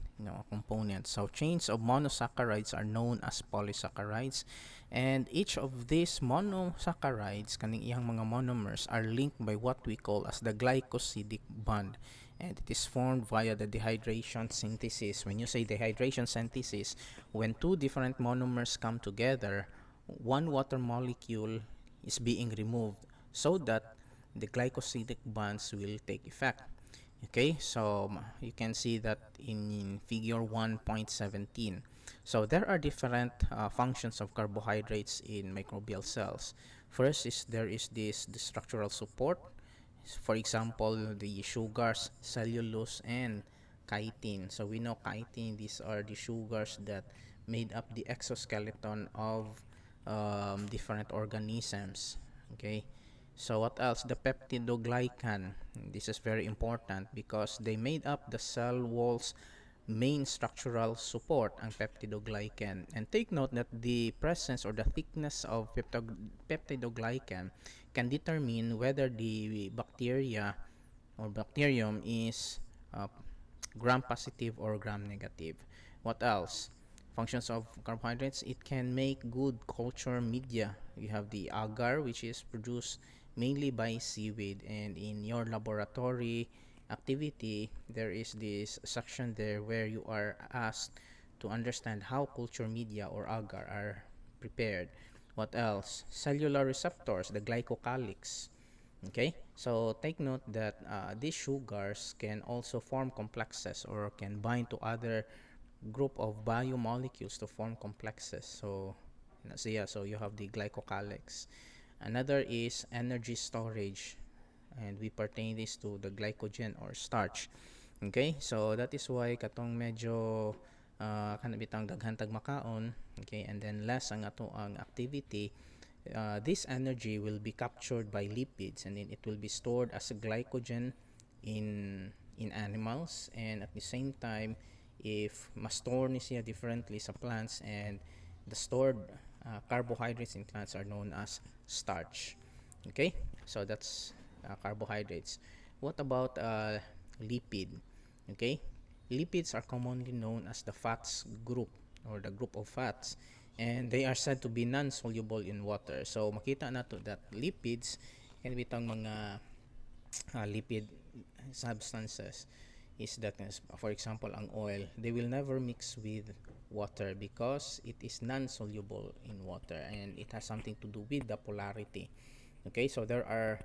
component. So chains of monosaccharides are known as polysaccharides, and each of these monosaccharides kaning iyang mga monomers are linked by what we call as the glycosidic bond, and it is formed via the dehydration synthesis. When you say dehydration synthesis, when two different monomers come together, one water molecule is being removed so that the glycosidic bonds will take effect. Okay, so you can see that in figure 1.17. So there are different functions of carbohydrates in microbial cells. First is there is the structural support. For example, the sugars, cellulose, and chitin. So we know chitin, these are the sugars that made up the exoskeleton of different organisms. Okay, so what else? The peptidoglycan. This is very important because they made up the cell wall's main structural support, ang peptidoglycan. And take note that the presence or the thickness of peptidoglycan can determine whether the bacteria or bacterium is uh, gram positive or gram negative. What else? Functions of carbohydrates: it can make good culture media. You have the agar, which is produced mainly by seaweed, and in your laboratory activity there is this section there where you are asked to understand how culture media or agar are prepared. What else? Cellular receptors, the glycocalyx. Okay, so take note that these sugars can also form complexes or can bind to other group of biomolecules to form complexes. So yeah, so you have the glycocalyx. Another is energy storage, and we pertain this to the glycogen or starch. Okay, so that is why katong medyo kanabitang daghan tag makaon, okay, and then less ang ato ang activity, this energy will be captured by lipids, and then it will be stored as a glycogen in animals, and at the same time if ma-store ni siya differently sa plants, and the stored carbohydrates in plants are known as starch. Okay, so that's carbohydrates. What about lipid? Okay, lipids are commonly known as the fats group or the group of fats, and they are said to be non-soluble in water. So makita nato that lipids can bitang mga lipid substances is that, for example, ang oil, they will never mix with water because it is non-soluble in water, and it has something to do with the polarity. Okay, so there are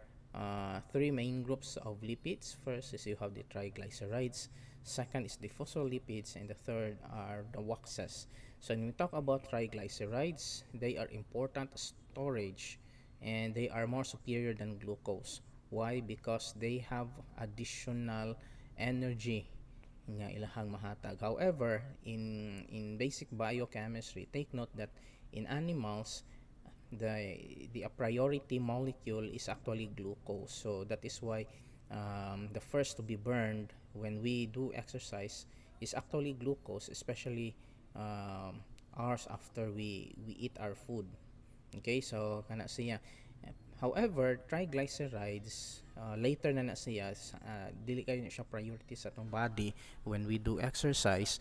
three main groups of lipids. First is you have the triglycerides, second is the phospholipids, and the third are the waxes. So when we talk about triglycerides, they are important storage, and they are more superior than glucose. Why? Because they have additional energy nga ilahang mahatag. However, in basic biochemistry, take note that in animals, the a priority molecule is actually glucose. So that is why the first to be burned when we do exercise is actually glucose, especially hours after we eat our food. Okay, so kana siya. However, triglycerides later na siya, dili kayo na siya priority sa atong body when we do exercise.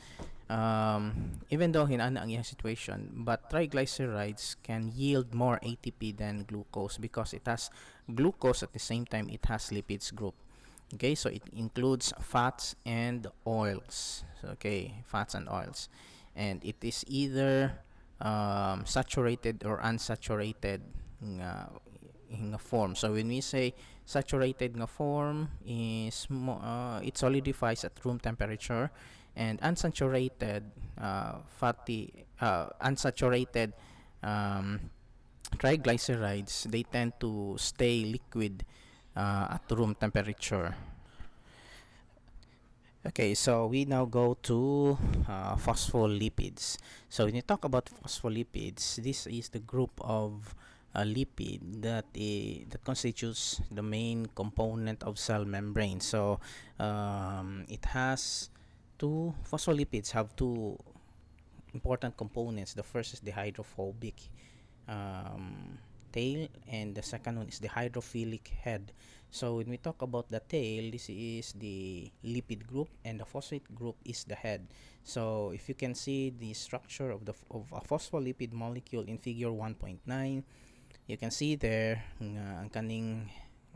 Even though hinana ang iyang situation, but triglycerides can yield more ATP than glucose because it has glucose at the same time it has lipids group. Okay, so it includes fats and oils. So, okay, fats and oils, and it is either saturated or unsaturated nga form. So when we say saturated nga form is it solidifies at room temperature, and unsaturated um, triglycerides, they tend to stay liquid at room temperature. Okay, so we now go to phospholipids. So when you talk about phospholipids, this is the group of lipid that constitutes the main component of cell membrane. So it has two phospholipids have two important components. The first is the hydrophobic um, tail, and the second one is the hydrophilic head. So when we talk about the tail, this is the lipid group, and the phosphate group is the head. So if you can see the structure of a phospholipid molecule in figure 1.9, you can see there nga ang kaning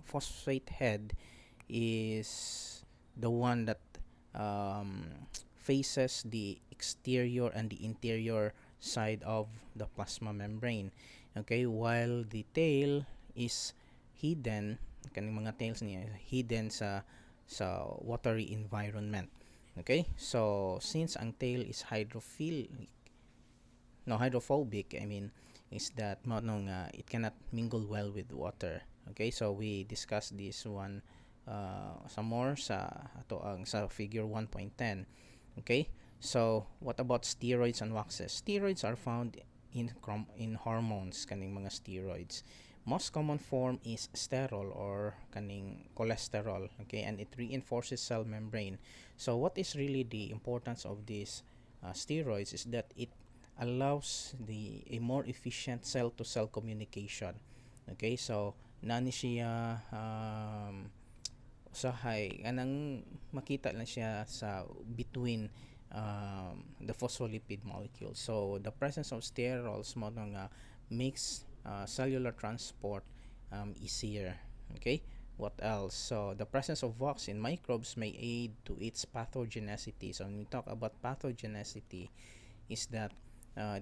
phosphate head is the one that um, faces the exterior and the interior side of the plasma membrane. Okay, while the tail is hidden, kaning mga tails niya hidden sa watery environment. Okay, so since ang tail is hydrophobic, I mean, is that it cannot mingle well with water. Okay, so we discussed this one some more sa figure 1.10. Okay, so what about steroids and waxes? Steroids are found in hormones, kaning mga steroids. Most common form is sterol or kaning cholesterol, okay, and it reinforces cell membrane. So what is really the importance of these steroids is that it allows a more efficient cell to cell communication. Okay, so nani siya usahay anang makita lang siya sa between the phospholipid molecules. So the presence of sterols mo nga makes cellular transport easier. Okay, what else? So the presence of wax in microbes may aid to its pathogenicity. So when we talk about pathogenicity, is that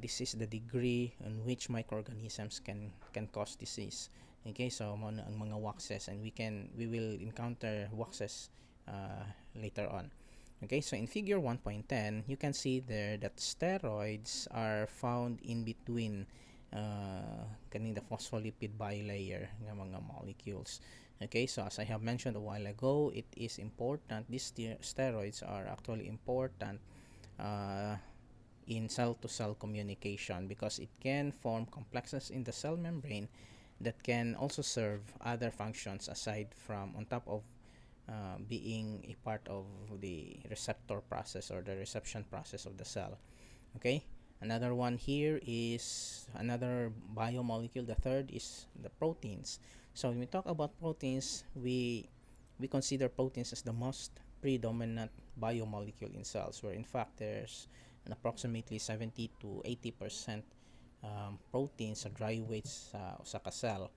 this is the degree in which microorganisms can cause disease. Okay, so mao ang mga waxes, and we will encounter waxes later on. Okay, so in figure 1.10, you can see there that steroids are found in between the phospholipid bilayer ng mga molecules. Okay, so as I have mentioned a while ago, it is important, these steroids are actually important in cell-to-cell communication because it can form complexes in the cell membrane that can also serve other functions aside from on top of being a part of the receptor process or the reception process of the cell. Okay, another one here is another biomolecule. The third is the proteins. So when we talk about proteins, we consider proteins as the most predominant biomolecule in cells, where in fact there's an approximately 70 to 80% proteins sa dry weights sa cell.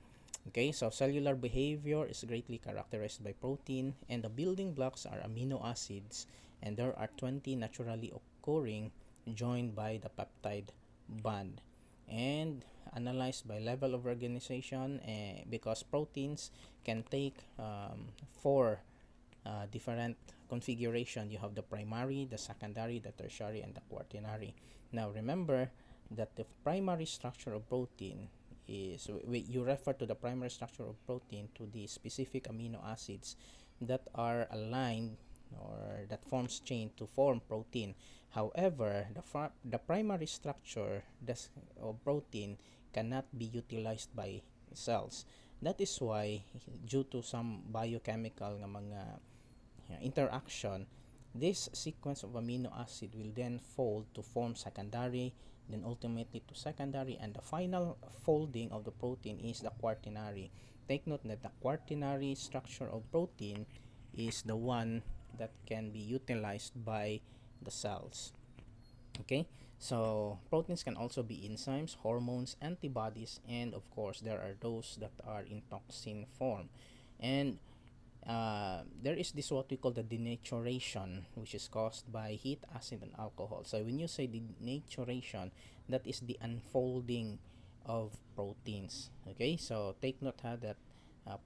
Okay, so cellular behavior is greatly characterized by protein, and the building blocks are amino acids, and there are 20 naturally occurring joined by the peptide bond. And analyzed by level of organization, because proteins can take four different configuration. You have the primary, the secondary, the tertiary, and the quaternary. Now remember that the primary structure of protein is, you refer to the primary structure of protein to the specific amino acids that are aligned or that forms chain to form protein. However, the primary structure of protein cannot be utilized by cells. That is why, due to some biochemical nga mga interaction, this sequence of amino acid will then fold to form secondary, then ultimately to secondary, and the final folding of the protein is the quaternary. Take note that the quaternary structure of protein is the one that can be utilized by the cells. Okay, so proteins can also be enzymes, hormones, antibodies, and of course there are those that are in toxin form. And there is this what we call the denaturation, which is caused by heat, acid, and alcohol. So when you say denaturation, that is the unfolding of proteins. Okay, so take note that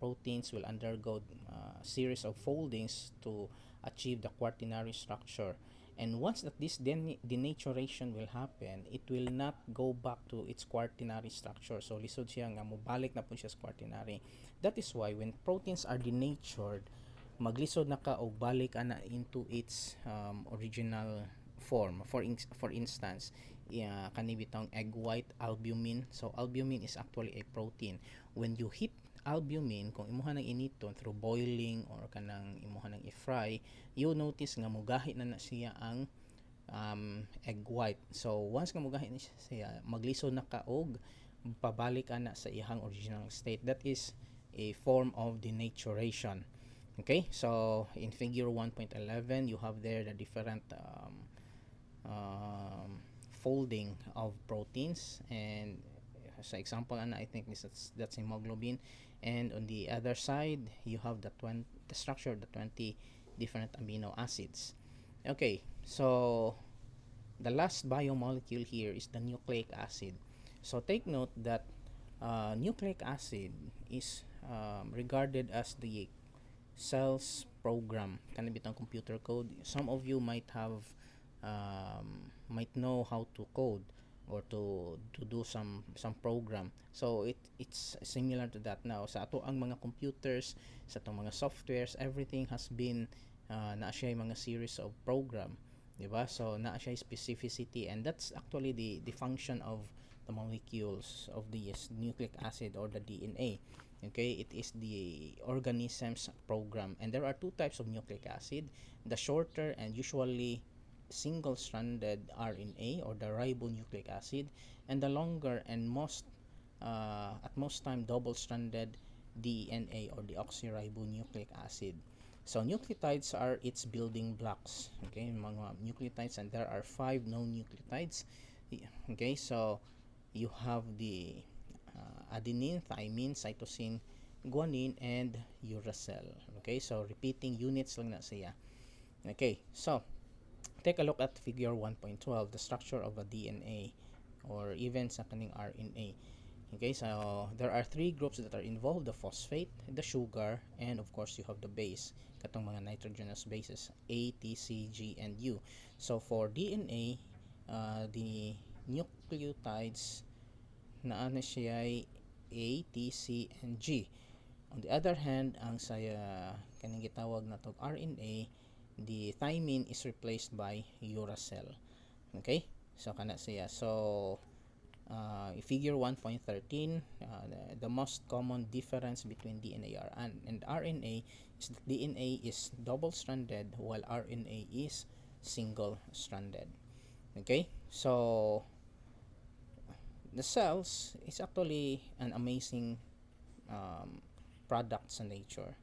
proteins will undergo a series of foldings to achieve the quaternary structure. And once that this denaturation will happen, it will not go back to its quaternary structure. So lisod siya nga mobalik na po siya sa quaternary. That is why when proteins are denatured, maglisod na ka o balik ana into its original form. For instance, kani bitong egg white albumin. So albumin is actually a protein. When you heat albumin, kung imuha ng initon through boiling or kanang imuha ng i-fry, you notice nga mugahi na siya ang egg white. So once nga mugahi na siya, maglisod na kaog pabalik ana sa iyang original state. That is a form of denaturation. Okay, so in figure 1.11 you have there the different folding of proteins, and sa example ana, I think that's hemoglobin, and on the other side you have the structure of the 20 different amino acids. Okay, so the last biomolecule here is the nucleic acid. So take note that nucleic acid is regarded as the cell's program, kind of bitang computer code. Some of you might know how to code or to do some program. So it's similar to that now. Sa ato ang mga computers, sa atong mga softwares, everything has been naa siya mga series of program, di ba? So naa siya specificity, and that's actually the function of the molecules of the nucleic acid or the DNA. Okay, it is the organism's program, and there are two types of nucleic acid: the shorter and usually single-stranded RNA or the ribonucleic acid, and the longer and at most time double-stranded DNA or the deoxyribonucleic acid. So nucleotides are its building blocks. Okay, mga nucleotides, and there are 5 known nucleotides. Okay, so you have the adenine, thymine, cytosine, guanine, and uracil. Okay, so repeating units lang na siya. Okay, so take a look at figure 1.12, the structure of a DNA or even sa kaning RNA. Okay, so there are 3 groups that are involved: the phosphate, the sugar, and of course you have the base, katong mga nitrogenous bases A, T, C, G, and U. So for DNA, the nucleotides na siya ay A, T, C, and G. On the other hand, ang sa kaning gitawag na tog RNA, the thymine is replaced by uracil. Okay, so kana siya. So figure 1.13, the most common difference between DNA and RNA is that DNA is double-stranded while RNA is single-stranded. Okay, so the cells is actually an amazing product sa nature.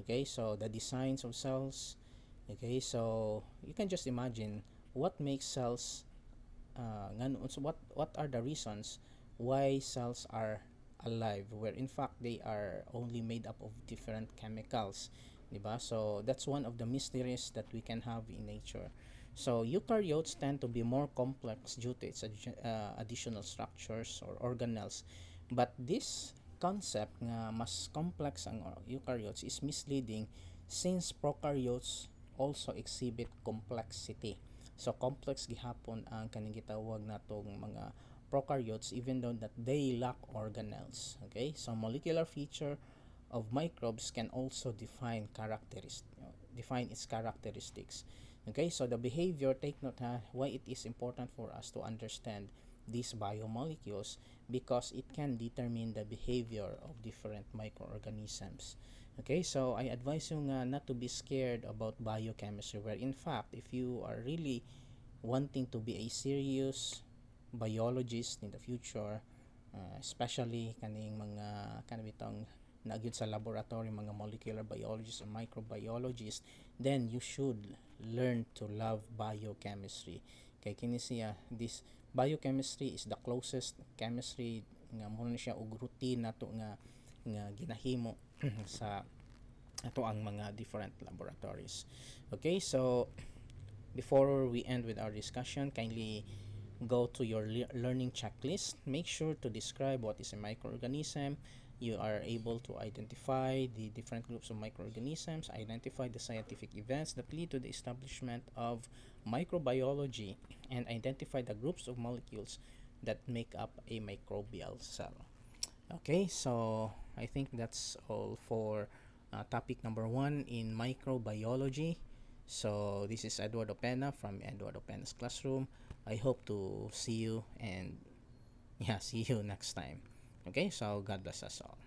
Okay, so the designs of cells. Okay, so you can just imagine what makes cells so what are the reasons why cells are alive, where in fact they are only made up of different chemicals, diba? So that's one of the mysteries that we can have in nature. So eukaryotes tend to be more complex due to its additional structures or organelles, but this concept nga mas complex ang eukaryotes is misleading, since prokaryotes also exhibit complexity. So complex gihapon ang kaning gitawag natong mga prokaryotes, even though that they lack organelles. Okay, so molecular feature of microbes can also define its characteristics. Okay, so the behavior, take note why it is important for us to understand these biomolecules, because it can determine the behavior of different microorganisms. Okay, so I advise you not to be scared about biochemistry, where in fact if you are really wanting to be a serious biologist in the future, especially kaning mga kanabitang nagyud sa laboratory, mga molecular biologists or microbiologists, then you should learn to love biochemistry. Kay kini siya, this biochemistry is the closest chemistry nga mo na siya og routine nato nga ginahimo sa ato ang mga different laboratories. Okay, so before we end with our discussion, kindly go to your learning checklist. Make sure to describe what is a microorganism you are able to identify the different groups of microorganisms, identify the scientific events that lead to the establishment of microbiology, and identify the groups of molecules that make up a microbial cell. Okay, so I think that's all for topic number 1 in microbiology. So this is Eduardo Pena from Eduardo Pena's classroom. I hope to see you and yeah, see you next time. Okay, so God bless us all.